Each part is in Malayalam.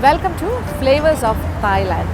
Welcome to Flavors of Thailand.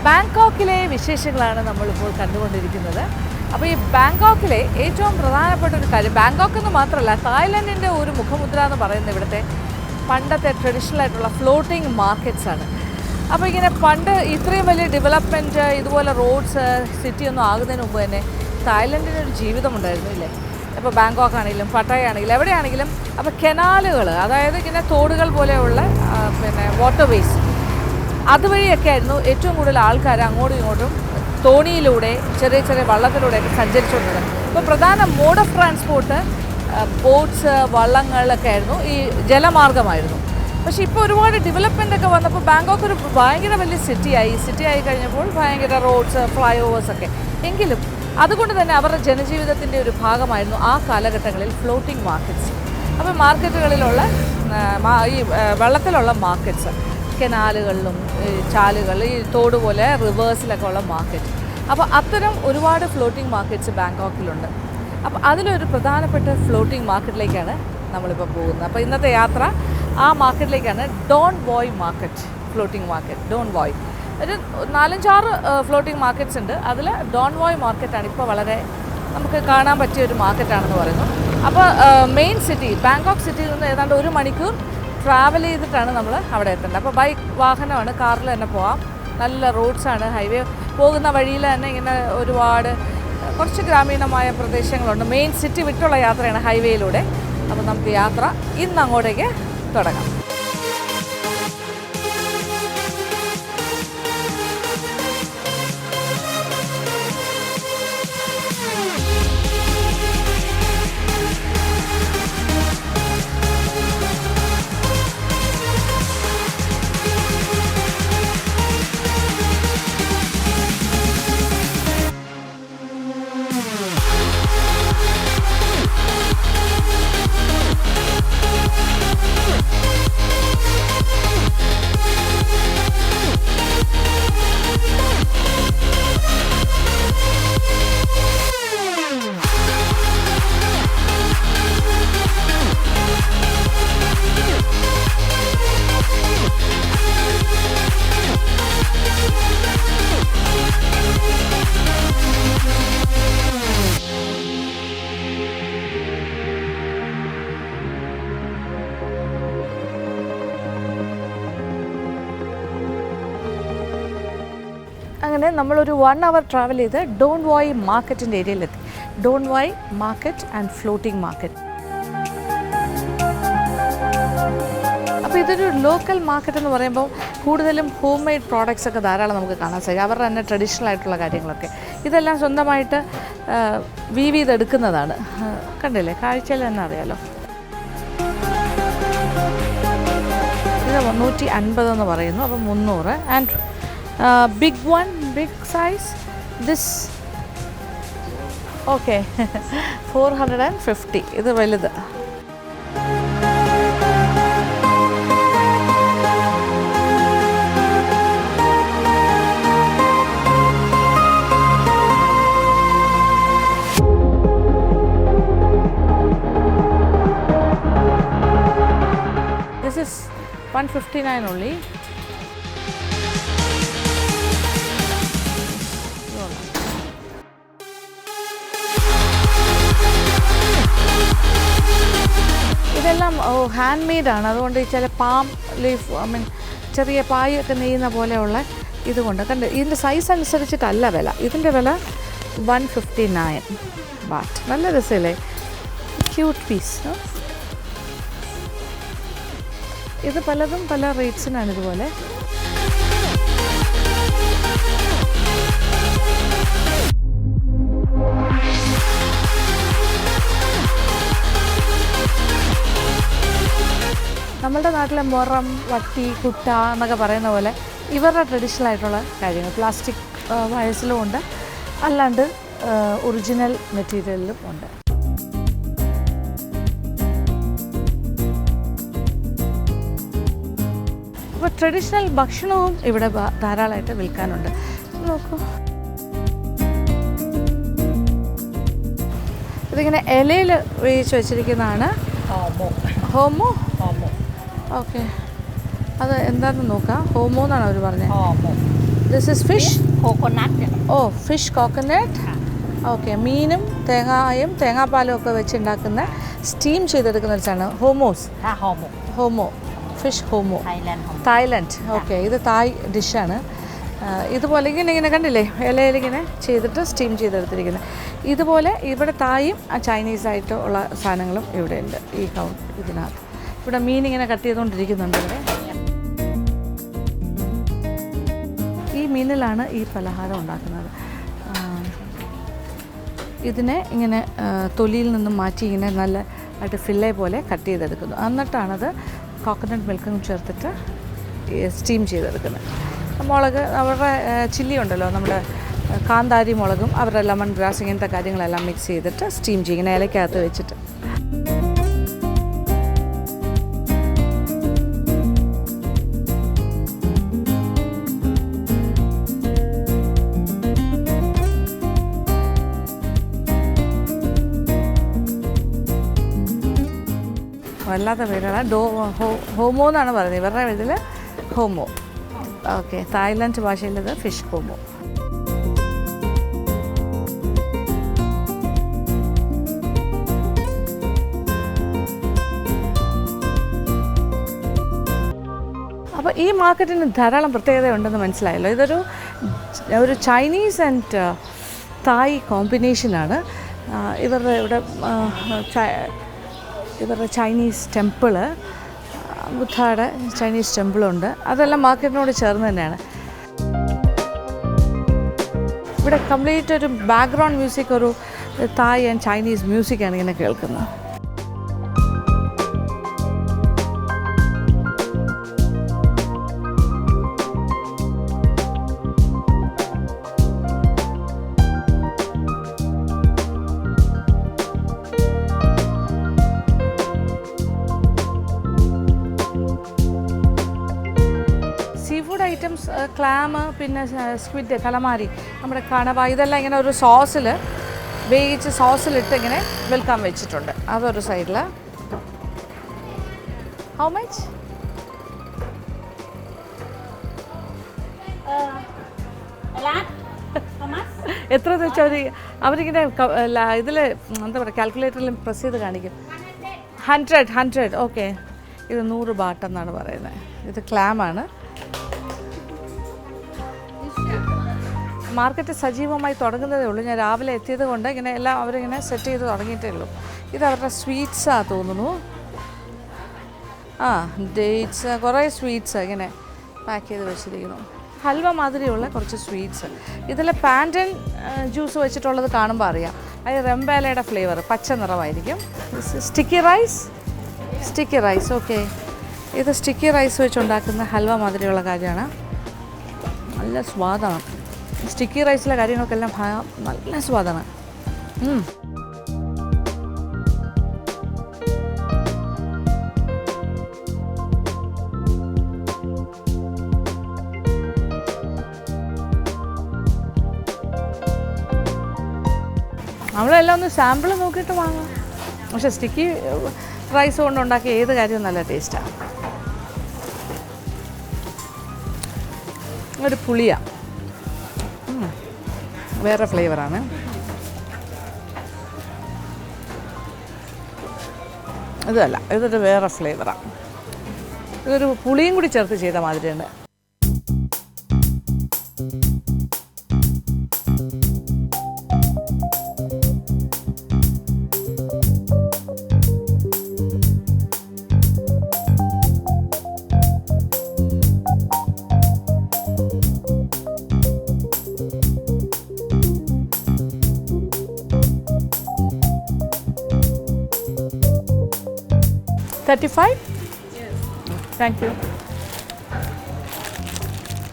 ബാങ്കോക്കിലെ വിശേഷങ്ങളാണ് നമ്മളിപ്പോൾ കണ്ടുകൊണ്ടിരിക്കുന്നത്. അപ്പോൾ ഈ ബാങ്കോക്കിലെ ഏറ്റവും പ്രധാനപ്പെട്ട ഒരു കാര്യം, ബാങ്കോക്ക് എന്ന് മാത്രമല്ല തായ്ലൻഡിൻ്റെ ഒരു മുഖമുദ്ര എന്ന് പറയുന്നത് ഇവിടുത്തെ പണ്ടത്തെ ട്രഡീഷണൽ ആയിട്ടുള്ള ഫ്ലോട്ടിംഗ് മാർക്കറ്റ്സ് ആണ്. അപ്പോൾ ഇങ്ങനെ പണ്ട് ഇത്രയും വലിയ ഡെവലപ്മെൻറ്റ്, ഇതുപോലെ റോഡ്സ്, സിറ്റി ഒന്നും ആകുന്നതിന് മുമ്പ് തന്നെ തായ്ലൻഡിന് ഒരു ജീവിതമുണ്ടായിരുന്നു ഇല്ലേ? ഇപ്പോൾ ബാങ്കോക്ക് ആണെങ്കിലും പട്ടായ ആണെങ്കിലും എവിടെയാണെങ്കിലും അപ്പോൾ കെനാലുകൾ, അതായത് ഇങ്ങനെ തോടുകൾ പോലെയുള്ള വാട്ടർ വേസ്, അതുവഴിയൊക്കെ ആയിരുന്നു ഏറ്റവും കൂടുതൽ ആൾക്കാർ അങ്ങോട്ടും ഇങ്ങോട്ടും തോണിയിലൂടെ ചെറിയ ചെറിയ വള്ളത്തിലൂടെയൊക്കെ സഞ്ചരിച്ചുകൊണ്ടിരുന്നത്. ഇപ്പോൾ പ്രധാന മോഡ് ഓഫ് ട്രാൻസ്പോർട്ട് ബോട്ട്സ്, വള്ളങ്ങളൊക്കെ ആയിരുന്നു, ഈ ജലമാർഗമായിരുന്നു. പക്ഷേ ഇപ്പോൾ ഒരുപാട് ഡെവലപ്മെൻ്റ് ഒക്കെ വന്നപ്പോൾ ബാങ്കോക്ക് ഒരു ഭയങ്കര വലിയ സിറ്റി ആയി കഴിഞ്ഞപ്പോൾ ഭയങ്കര റോഡ്സ്, ഫ്ലൈ ഓവേഴ്സൊക്കെ. എങ്കിലും അതുകൊണ്ട് തന്നെ അവരുടെ ജനജീവിതത്തിൻ്റെ ഒരു ഭാഗമായിരുന്നു ആ കാലഘട്ടങ്ങളിൽ ഫ്ലോട്ടിംഗ് മാർക്കറ്റ്സ്. അപ്പോൾ മാർക്കറ്റുകളിലുള്ള ഈ വെള്ളത്തിലുള്ള മാർക്കറ്റ്സ്, കെനാലുകളിലും ചാലുകൾ, ഈ തോട് പോലെ റിവേഴ്സിലൊക്കെ ഉള്ള മാർക്കറ്റ്. അപ്പോൾ അത്തരം ഒരുപാട് ഫ്ലോട്ടിംഗ് മാർക്കറ്റ്സ് ബാങ്കോക്കിലുണ്ട്. അപ്പോൾ അതിലൊരു പ്രധാനപ്പെട്ട ഫ്ലോട്ടിംഗ് മാർക്കറ്റിലേക്കാണ് നമ്മളിപ്പോൾ പോകുന്നത്. അപ്പോൾ ഇന്നത്തെ യാത്ര ആ മാർക്കറ്റിലേക്കാണ്. Don Wai market, floating market Don വോയ്. ഒരു 4-5 ഫ്ലോട്ടിംഗ് മാർക്കറ്റ്സ് ഉണ്ട്. അതിൽ ഡോൺ വോയ് മാർക്കറ്റാണ് ഇപ്പോൾ വളരെ നമുക്ക് കാണാൻ പറ്റിയ ഒരു മാർക്കറ്റാണെന്ന് പറയുന്നു. അപ്പോൾ മെയിൻ സിറ്റി ബാങ്കോക്ക് സിറ്റിയിൽ നിന്ന് ഏതാണ്ട് 1 മണിക്കൂർ ട്രാവൽ ചെയ്തിട്ടാണ് നമ്മൾ അവിടെ എത്തേണ്ടത്. അപ്പോൾ വാഹനമാണ്, കാറിൽ തന്നെ പോകാം. നല്ല റോഡ്സാണ്, ഹൈവേ പോകുന്ന വഴിയിൽ തന്നെ ഇങ്ങനെ ഒരുപാട് കുറച്ച് ഗ്രാമീണമായ പ്രദേശങ്ങളുണ്ട്. മെയിൻ സിറ്റി വിട്ടുള്ള യാത്രയാണ് ഹൈവേയിലൂടെ. അപ്പോൾ നമുക്ക് യാത്ര ഇന്ന് അങ്ങോട്ടേക്ക് തുടങ്ങാം. അങ്ങനെ നമ്മളൊരു 1 hour ട്രാവൽ ചെയ്ത് ഡോൺ വോയ് മാർക്കറ്റിൻ്റെ ഏരിയയിലെത്തി. Don Wai market and floating market. അപ്പോൾ ഇതൊരു ലോക്കൽ മാർക്കറ്റ് എന്ന് പറയുമ്പോൾ കൂടുതലും ഹോം മെയ്ഡ് പ്രോഡക്റ്റ്സ് ഒക്കെ ധാരാളം നമുക്ക് കാണാൻ സാധിക്കും. അവരുടെ തന്നെ ട്രഡീഷണൽ ആയിട്ടുള്ള കാര്യങ്ങളൊക്കെ ഇതെല്ലാം സ്വന്തമായിട്ട് വീവ് ചെയ്തെടുക്കുന്നതാണ്. കണ്ടില്ലേ, കാഴ്ചയിൽ തന്നെ അറിയാലോ. ഇത് 150 എന്ന് പറയുന്നു, അപ്പം 300. And big size this okay 450. ഇത് വലുത്. This is 159 only. ഇതെല്ലാം ഹാൻഡ് മെയ്ഡാണ്. അതുകൊണ്ട് ചില പാം ലീഫ് ചെറിയ പായൊക്കെ നെയ്യുന്ന പോലെയുള്ള ഇതുകൊണ്ട് കണ്ട് ഇതിൻ്റെ സൈസ് അനുസരിച്ചിട്ടല്ല വില. ഇതിൻ്റെ വില 159 ബാറ്റ്. നല്ല രസമല്ലേ, ക്യൂട്ട് പീസ്. ഇത് പലതും പല റേറ്റ്സിനാണ് ഇതുപോലെ. നമ്മളുടെ നാട്ടിലെ മുറം, വട്ടി, കുട്ട എന്നൊക്കെ പറയുന്ന പോലെ ഇവരുടെ ട്രഡീഷണൽ ആയിട്ടുള്ള കാര്യങ്ങൾ പ്ലാസ്റ്റിക് വയസ്സിലും ഉണ്ട്, അല്ലാണ്ട് ഒറിജിനൽ മെറ്റീരിയലിലും ഉണ്ട്. അപ്പോൾ ട്രഡീഷണൽ ഭക്ഷണവും ഇവിടെ ധാരാളമായിട്ട് വിൽക്കാനുണ്ട്. നോക്കൂ, ഇതിങ്ങനെ ഇലയിൽ വേവിച്ച് വെച്ചിരിക്കുന്നതാണ്. ഹോമോ ഓക്കെ, അത് എന്താണെന്ന് നോക്കാം. ഹോമോ എന്നാണ് അവർ പറഞ്ഞത്. This is fish coconut. Oh, fish coconut. Okay, മീനും തേങ്ങായും തേങ്ങാപ്പാലും ഒക്കെ വെച്ചുണ്ടാക്കുന്ന സ്റ്റീം ചെയ്തെടുക്കുന്ന ഒരു സാധനം ഹോമോസ്. ഹോമോ ഫിഷ് ഹോമോ, തായ്ലൻഡ്. ഓക്കെ, ഇത് തായ് ഡിഷാണ്. ഇതുപോലെ ഇങ്ങനെ കണ്ടില്ലേ, ഇലയിലിങ്ങനെ ചെയ്തിട്ട് സ്റ്റീം ചെയ്തെടുത്തിരിക്കുന്നത്. ഇതുപോലെ ഇവിടെ തായും ചൈനീസായിട്ട് ഉള്ള സാധനങ്ങളും ഇവിടെ ഉണ്ട്. ഈ ഇതിനകത്ത് ഇവിടെ മീൻ ഇങ്ങനെ കട്ട് ചെയ്തുകൊണ്ടിരിക്കുന്നുണ്ട്. ഇവിടെ ഈ മീനിലാണ് ഈ പലഹാരം ഉണ്ടാക്കുന്നത്. ഇതിനെ ഇങ്ങനെ തൊലിയിൽ നിന്നും മാറ്റി ഇങ്ങനെ നല്ല ആയിട്ട് ഫില്ലേ പോലെ കട്ട് ചെയ്തെടുക്കുന്നു. എന്നിട്ടാണത് കോക്കനട്ട് മിൽക്കും ചേർത്തിട്ട് സ്റ്റീം ചെയ്തെടുക്കുന്നത്. മുളക്, അവരുടെ ചില്ലി ഉണ്ടല്ലോ, നമ്മുടെ കാന്താരി മുളകും അവരുടെ ലെമൺ ഗ്രാസ് ഇങ്ങനത്തെ കാര്യങ്ങളെല്ലാം മിക്സ് ചെയ്തിട്ട് സ്റ്റീം ചെയ്യും, ഇങ്ങനെ ഇലക്കകത്ത് വെച്ചിട്ട്. വല്ലാത്ത പേരാണ്. ഹോമോ എന്നാണ് പറയുന്നത് ഇവരുടെ ഇതിൽ, ഹോമോ. ഓക്കെ, തായ്ലൻഡ് ഭാഷയിലത് ഫിഷ് ഹോമോ. അപ്പോൾ ഈ മാർക്കറ്റിന് ധാരാളം പ്രത്യേകത ഉണ്ടെന്ന് മനസ്സിലായല്ലോ. ഇതൊരു ചൈനീസ് ആൻഡ് തായ് കോമ്പിനേഷനാണ്. ഇവരുടെ ചൈനീസ് ടെമ്പിള്, ബുദ്ധയുടെ ചൈനീസ് ടെമ്പിളുണ്ട്. അതെല്ലാം മാർക്കറ്റിനോട് ചേർന്ന് തന്നെയാണ്. ഇവിടെ കംപ്ലീറ്റ് ഒരു ബാക്ക്ഗ്രൗണ്ട് മ്യൂസിക്, ഒരു തായ് ആൻഡ് ചൈനീസ് മ്യൂസിക്കാണ് ഇങ്ങനെ കേൾക്കുന്നത്. ഐറ്റംസ്, ക്ലാം, പിന്നെ സ്ക്വിഡ്, കലമാരി, നമ്മുടെ കണവ, ഇതെല്ലാം ഇങ്ങനെ ഒരു സോസിൽ വേവിച്ച് സോസിലിട്ട് ഇങ്ങനെ വിൽക്കാൻ വെച്ചിട്ടുണ്ട്. അതൊരു സൈഡിൽ. How much? എത്ര വെച്ചാൽ അവരിങ്ങനെ ഇതിൽ എന്താ പറയുക, കാൽക്കുലേറ്ററിൽ പ്രസ് ചെയ്ത് കാണിക്കും. 100. ഓക്കെ, ഇത് 100 ബാട്ട് എന്നാണ് പറയുന്നത്. ഇത് ക്ലാമാണ്. മാർക്കറ്റ് സജീവമായി തുടങ്ങുന്നതേ ഉള്ളൂ. ഞാൻ രാവിലെ എത്തിയത് കൊണ്ട് ഇങ്ങനെ എല്ലാം അവരിങ്ങനെ സെറ്റ് ചെയ്ത് തുടങ്ങിയിട്ടേ ഉള്ളൂ. ഇത് അവരുടെ സ്വീറ്റ്സാണ് തോന്നുന്നു. ആ ഡേറ്റ്സ്, കുറേ സ്വീറ്റ്സ് ഇങ്ങനെ പാക്ക് ചെയ്ത് വെച്ചിരിക്കുന്നു. ഹൽവ മാതിരിയുള്ള കുറച്ച് സ്വീറ്റ്സ്. ഇതിൽ പാൻറ്റൻ ജ്യൂസ് വെച്ചിട്ടുള്ളത് കാണുമ്പോൾ അറിയാം. അത് റംബാലയുടെ ഫ്ലേവർ, പച്ച നിറമായിരിക്കും. Sticky rice okay. ഇത് സ്റ്റിക്കി റൈസ് വെച്ചുണ്ടാക്കുന്ന ഹൽവ മാതിരിയുള്ള കാര്യമാണ്. നല്ല സ്വാദാണ്. സ്റ്റിക്കി റൈസിലെ കാര്യങ്ങൾക്കെല്ലാം നല്ല സ്വാദാണ്. നമ്മളെല്ലാം ഒന്ന് സാമ്പിൾ നോക്കിയിട്ട് വാങ്ങാം. പക്ഷേ സ്റ്റിക്കി റൈസ് കൊണ്ടുണ്ടാക്കിയ ഏത് കാര്യവും നല്ല ടേസ്റ്റാണ്. ഒരു പുളിയാണ്, വേറെ ഫ്ലേവറാണ്. ഇതല്ല, ഇതൊരു വേറെ ഫ്ലേവറാണ്. ഇതൊരു പുളിയും കൂടി ചേർത്ത് ചെയ്ത മാതിരിയുണ്ട്. $35? Yes. Thank you.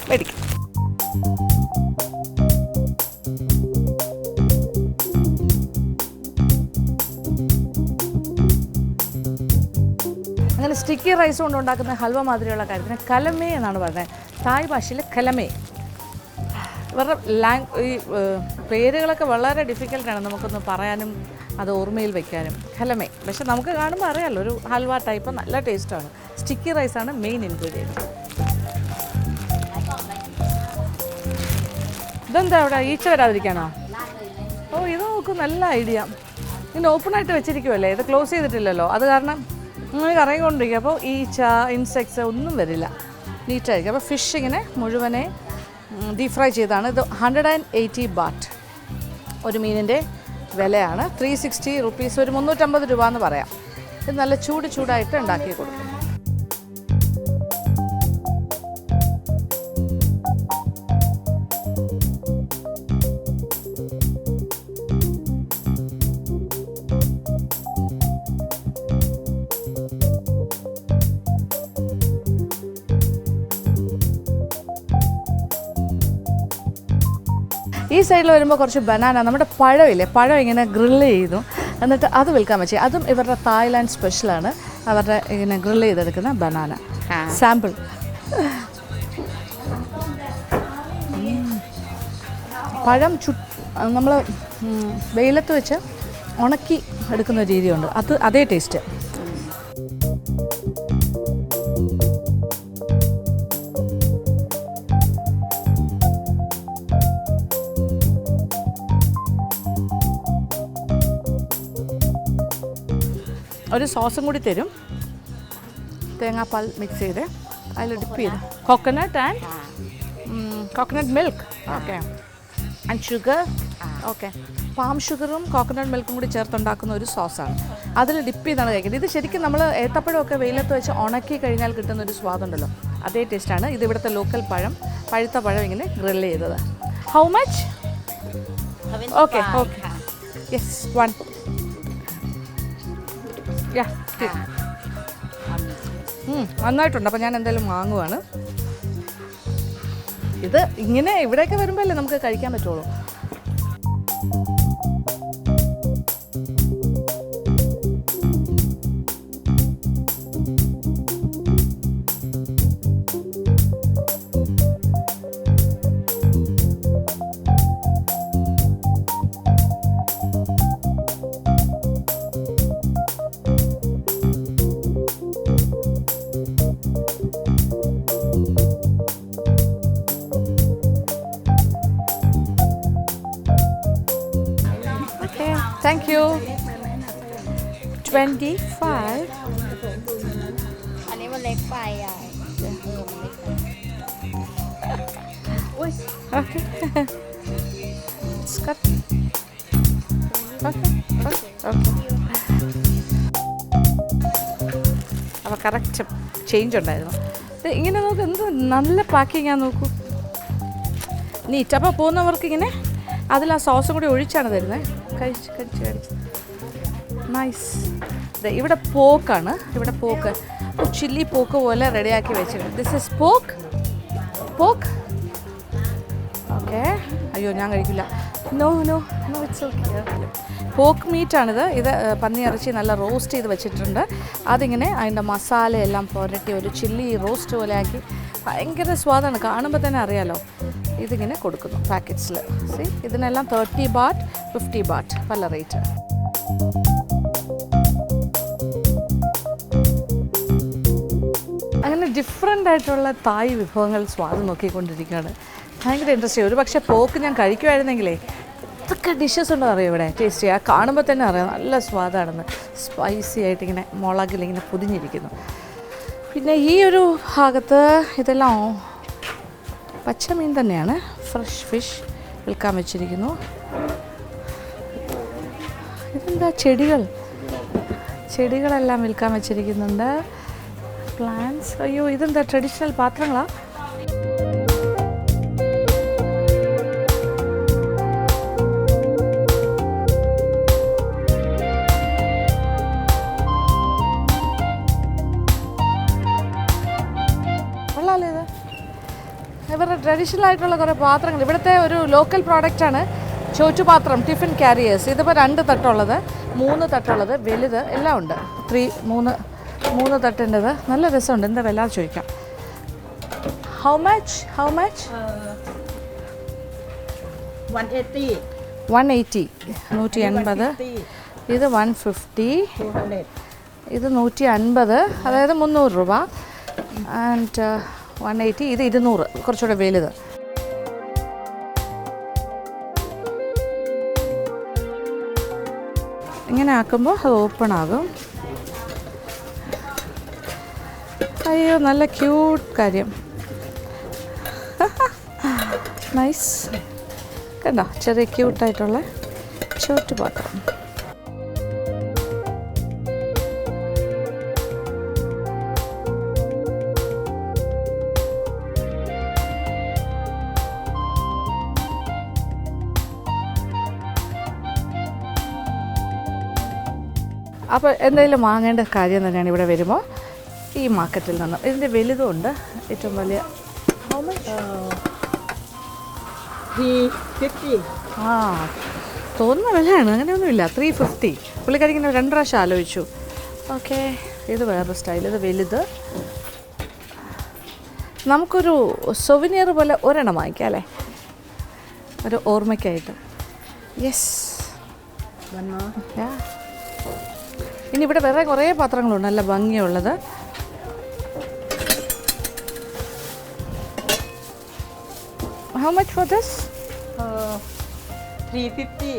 മേടിക്കാം. അങ്ങനെ സ്റ്റിക്കി റൈസ് കൊണ്ട് ഉണ്ടാക്കുന്ന ഹൽവ മാതിരിയുള്ള കാര്യത്തിന് കലമേ എന്നാണ് പറയുന്നത്. തായ് ഭാഷയിൽ കലമേ. ഇവരുടെ ഈ പേരുകളൊക്കെ വളരെ ഡിഫിക്കൽട്ടാണ് നമുക്കൊന്ന് പറയാനും അത് ഓർമ്മയിൽ വയ്ക്കാനും. കലമേ, പക്ഷെ നമുക്ക് കാണുമ്പോൾ അറിയാമല്ലോ, ഒരു ഹൽവ ടൈപ്പ്, നല്ല ടേസ്റ്റാണ്. സ്റ്റിക്കി റൈസാണ് മെയിൻ ഇൻഗ്രീഡിയൻറ്റ്. ഇതെന്താ അവിടെ ഈച്ച വരാതിരിക്കാനോ? ഓ, ഇത് നോക്കും, നല്ല ഐഡിയ. ഇങ്ങനെ ഓപ്പണായിട്ട് വെച്ചിരിക്കുമല്ലേ, ഇത് ക്ലോസ് ചെയ്തിട്ടില്ലല്ലോ, അത് കാരണം ഇങ്ങനെ കറങ്ങിക്കൊണ്ടിരിക്കുക. അപ്പോൾ ഈച്ച, ഇൻസെക്ട്സ് ഒന്നും വരില്ല, നീറ്റായിരിക്കും. അപ്പോൾ ഫിഷ് ഇങ്ങനെ മുഴുവനെ ഡീപ് ഫ്രൈ ചെയ്താണ്. ഇത് 180 ബാറ്റ് ഒരു മീനിൻ്റെ വിലയാണ്. 360 റുപ്പീസ്, ഒരു 350 രൂപ എന്ന് പറയാം. ഇത് നല്ല ചൂടായിട്ട് ഉണ്ടാക്കി കൊടുക്കും. ഈ സൈഡിൽ വരുമ്പോൾ കുറച്ച് ബനാന, നമ്മുടെ പഴമില്ലേ, പഴം ഇങ്ങനെ ഗ്രില്ല് ചെയ്തു എന്നിട്ട് അത് വിൽക്കാൻ വെച്ചേ. അതും ഇവരുടെ തായ്ലാൻഡ് സ്പെഷ്യലാണ്. അവരുടെ ഇങ്ങനെ ഗ്രില്ല് ചെയ്തെടുക്കുന്ന ബനാന സാമ്പിൾ. പഴം നമ്മൾ വെയിലത്ത് വെച്ച് ഉണക്കി എടുക്കുന്ന രീതിയുണ്ട്, അതേ ടേസ്റ്റ്. ഒരു സോസും കൂടി തരും, തേങ്ങാപ്പാൽ മിക്സ് ചെയ്ത് അതിൽ ഡിപ്പ് ചെയ്ത് coconut milk okay and sugar okay. Palm ഷുഗറും കോക്കനട്ട് മിൽക്കും കൂടി ചേർത്തുണ്ടാക്കുന്ന ഒരു സോസാണ്. അതിൽ ഡിപ്പ് ചെയ്താണ് കഴിക്കുന്നത്. ഇത് ശരിക്കും നമ്മൾ ഏത്തപ്പഴമൊക്കെ വെയിലത്ത് വെച്ച് ഉണക്കി കഴിഞ്ഞാൽ കിട്ടുന്ന ഒരു സ്വാദുണ്ടല്ലോ, അതേ ടേസ്റ്റാണ്. ഇത് ഇവിടുത്തെ ലോക്കൽ പഴം, പഴുത്ത പഴം ഇങ്ങനെ ഗ്രില്ല് ചെയ്തത്. How much? Okay okay yes 1. നന്നായിട്ടുണ്ട്. അപ്പോൾ ഞാൻ എന്തായാലും വാങ്ങുവാണ്. ഇത് ഇങ്ങനെ ഇവിടെയൊക്കെ വരുമ്പോൾ അല്ലേ നമുക്ക് കഴിക്കാൻ പറ്റുള്ളൂ. Okay. Thank you. 25.อันนี้มันเล็กไปอ่ะOkay. It's cut. Okay. Okay. Okay. അപ്പോൾ കറക്റ്റ് ചേഞ്ച് ഉണ്ടായിരുന്നു. ഇങ്ങനെ നോക്ക്, എന്ത് നല്ല പാക്കിങ്ങാണ് നോക്കൂ, നീറ്റ്. അപ്പോൾ പോകുന്നവർക്ക് ഇങ്ങനെ അതിൽ ആ സോസും കൂടി ഒഴിച്ചാണ് തരുന്നത്. കഴിച്ച് നൈസ്. ഇവിടെ പോക്കാണ്, ഇവിടെ പോക്ക് ചില്ലി പോക്ക് പോലെ റെഡിയാക്കി വെച്ചിട്ടുണ്ട്. This is pork. ഓക്കെ. അയ്യോ ഞാൻ കഴിക്കില്ല. No it's okay. പോക്ക് മീറ്റാണിത്. ഇത് പന്നി ഇറച്ചി നല്ല റോസ്റ്റ് ചെയ്ത് വെച്ചിട്ടുണ്ട്. അതിങ്ങനെ അതിൻ്റെ മസാലയെല്ലാം പുരട്ടി ഒരു ചില്ലി റോസ്റ്റ് പോലെ ആക്കി ഭയങ്കര സ്വാദാണ്, കാണുമ്പോൾ തന്നെ അറിയാലോ. ഇതിങ്ങനെ കൊടുക്കുന്നു പാക്കറ്റ്സിൽ. സി, ഇതിനെല്ലാം 30 baht 50 baht പല റേറ്റ്. അങ്ങനെ ഡിഫറെൻ്റ് ആയിട്ടുള്ള തായ് വിഭവങ്ങൾ സ്വാദം നോക്കിക്കൊണ്ടിരിക്കുകയാണ്. ഭയങ്കര ഇൻട്രസ്റ്റിംഗ്. ഒരു പക്ഷേ പോക്ക് ഞാൻ കഴിക്കുമായിരുന്നെങ്കിലേ ഇതൊക്കെ ഡിഷസ് ഉണ്ടോ അറിയാം ഇവിടെ ടേസ്റ്റ് ചെയ്യുക. കാണുമ്പോൾ തന്നെ അറിയാം നല്ല സ്വാദാണെന്ന്. സ്പൈസി ആയിട്ട് ഇങ്ങനെ മുളകിലിങ്ങനെ പൊതിഞ്ഞിരിക്കുന്നു. പിന്നെ ഈ ഒരു ഭാഗത്ത് ഇതെല്ലാം പച്ചമീൻ തന്നെയാണ്, ഫ്രഷ് ഫിഷ് വിൽക്കാൻ വെച്ചിരിക്കുന്നു. ഇതെന്താ ചെടികളെല്ലാം വിൽക്കാൻ വെച്ചിരിക്കുന്നുണ്ട്. പ്ലാന്റ്സ്. അയ്യോ ഇതെന്താ ട്രഡീഷണൽ പാത്രങ്ങളാ. കൊള്ളാലോ ഇത്. ഇവരുടെ ട്രഡീഷണൽ ആയിട്ടുള്ള കുറേ പാത്രങ്ങൾ. ഇവിടുത്തെ ഒരു ലോക്കൽ പ്രോഡക്റ്റാണ് ചോറ്റുപാത്രം, ടിഫിൻ ക്യാരിയേഴ്സ്. ഇതിപ്പോൾ 2 തട്ടുള്ളത്, 3 തട്ടുള്ളത്, വലുത് എല്ലാം ഉണ്ട്. 3 തട്ടിൻ്റെത്. നല്ല രസമുണ്ട്. എന്താ വില ചോദിക്കാം. How much 180. 180. 180. ഇത് 150. ഇത് 150, അതായത് 300 രൂപ. ആൻഡ് 180. ഇത് 200, കുറച്ചുകൂടെ വലുത്. ഇങ്ങനെ ആക്കുമ്പോൾ അത് ഓപ്പൺ ആകും. അയ്യോ നല്ല ക്യൂട്ട് കാര്യം. നൈസ്. കണ്ടോ ചെറിയ ക്യൂട്ടായിട്ടുള്ള ചോറ്റുപാത്രം. അപ്പോൾ എന്തെങ്കിലും വാങ്ങേണ്ട കാര്യം തന്നെയാണ് ഇവിടെ വരുമ്പോൾ ഈ മാർക്കറ്റിൽ നിന്ന്. ഇതിൻ്റെ വലുതുണ്ട്, ഏറ്റവും വലിയ. How much? 350. ആ തോന്നുന്ന വിലയാണ്, അങ്ങനെയൊന്നുമില്ല. 350. പുള്ളിക്കാരിങ്ങനെ 2 പ്രാവശ്യം ആലോചിച്ചു. ഓക്കെ. ഇത് വേറൊരു സ്റ്റൈൽ. ഇത് വലുത്. നമുക്കൊരു സൊവിനിയർ പോലെ ഒരെണ്ണം വാങ്ങിക്കാം അല്ലേ, ഒരു ഓർമ്മയ്ക്കായിട്ട്. യെസ്. ഇനി ഇവിടെ വേറെ കുറേ പാത്രങ്ങളുണ്ട് നല്ല ഭംഗിയുള്ളത്. How much for this? 350.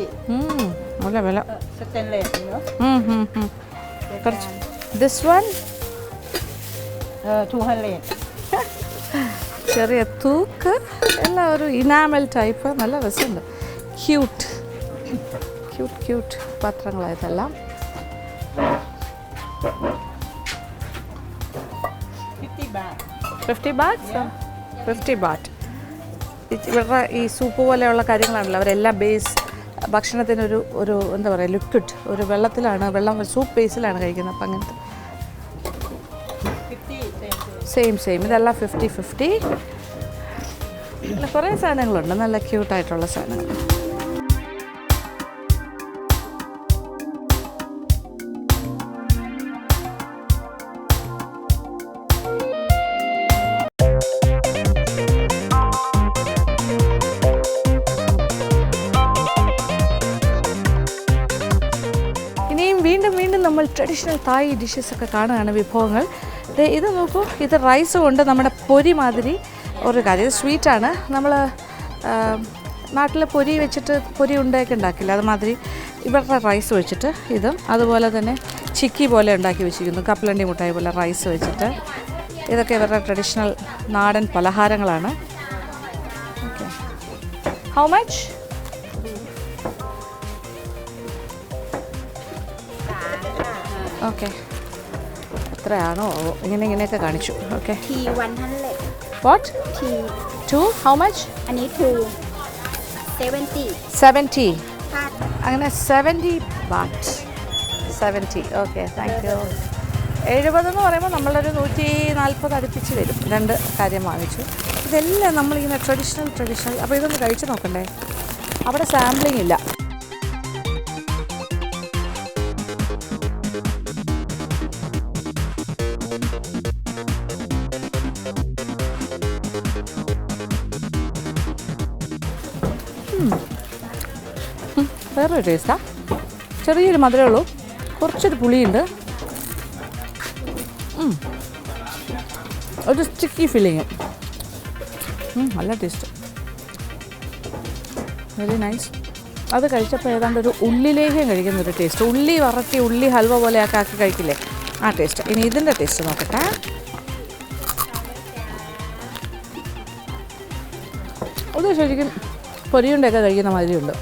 നല്ല വില. Stainless, you know. കുറച്ച്. This one 200. ചെറിയ തൂക്ക് എല്ലാം ഒരു ഇനാമൽ ടൈപ്പ്. നല്ല രസമുണ്ട്. ക്യൂട്ട് പാത്രങ്ങളായതെല്ലാം. 50 baht. 50 baht? 50 baht. ഇവരുടെ ഈ സൂപ്പ് പോലെയുള്ള കാര്യങ്ങളാണല്ലോ അവരെല്ലാം ബേസ് ഭക്ഷണത്തിനൊരു എന്താ പറയുക ലിക്വിഡ് ഒരു വെള്ളം സൂപ്പ് ബേസിലാണ് കഴിക്കുന്നത്. അപ്പം അങ്ങനത്തെ സെയിം ഇതെല്ലാം 50-50. കുറേ സാധനങ്ങളുണ്ട് നല്ല ക്യൂട്ടായിട്ടുള്ള സാധനങ്ങൾ. വീണ്ടും നമ്മൾ ട്രഡീഷണൽ തായ് ഡിഷസൊക്കെ കാണുകയാണ്, വിഭവങ്ങൾ. ഇത് നോക്കൂ, ഇത് റൈസ് കൊണ്ട് നമ്മുടെ പൊരി മാതിരി ഒരു കാര്യം. ഇത് സ്വീറ്റാണ്. നമ്മൾ നാട്ടിൽ പൊരി വെച്ചിട്ട് പൊരി ഉണ്ടയൊക്കെ ഉണ്ടാക്കില്ല, അതുമാതിരി ഇവരുടെ റൈസ് വെച്ചിട്ട് ഇതും അതുപോലെ തന്നെ ചിക്കി പോലെ ഉണ്ടാക്കി വെച്ചിരിക്കുന്നു. കപ്പലണ്ടി മുട്ടായി പോലെ റൈസ് വെച്ചിട്ട്. ഇതൊക്കെ ഇവരുടെ ട്രഡീഷണൽ നാടൻ പലഹാരങ്ങളാണ്. ഓക്കെ. How much? ഓക്കെ. എത്രയാണോ ഇങ്ങനെയൊക്കെ കാണിച്ചു. Okay, T 100. What T 2 how മച്ച്?อันนี้ 2 70 70. ค่ะ അങ്ങനെ 70 ബാറ്റ്. 70. Okay, thank you. 70 എന്ന് പറയുമ്പോൾ നമ്മളൊരു 140 അടുപ്പിച്ച് വരും. 2 കാര്യം വാങ്ങിച്ചു. ഇതെല്ലാം നമ്മളിങ്ങനെ ട്രഡീഷണൽ. അപ്പോൾ ഇതൊന്ന് കഴിച്ച് നോക്കണ്ടേ? അവിടെ സാമ്പിളിംഗ് ഇല്ല. വേറൊരു ടേസ്റ്റാണ്. ചെറിയൊരു മധുരമേ ഉള്ളൂ, കുറച്ചൊരു പുളിയുണ്ട്, ഒരു സ്റ്റിക്കി ഫീലിങ്. നല്ല ടേസ്റ്റ്, വെരി നൈസ്. അത് കഴിച്ചപ്പോൾ ഏതാണ്ട് ഒരു ഉള്ളിലേക്കും കഴിക്കുന്നൊരു ടേസ്റ്റ്. ഉള്ളി വറട്ടി ഉള്ളി ഹൽവ പോലെയൊക്കെ ആക്കി കഴിക്കില്ലേ, ആ ടേസ്റ്റ്. ഇനി ഇതിൻ്റെ ടേസ്റ്റ് നോക്കട്ടെ. അത് ശരിക്കും പൊരിയുണ്ടൊക്കെ കഴിക്കുന്ന മാതിരിയുണ്ട്.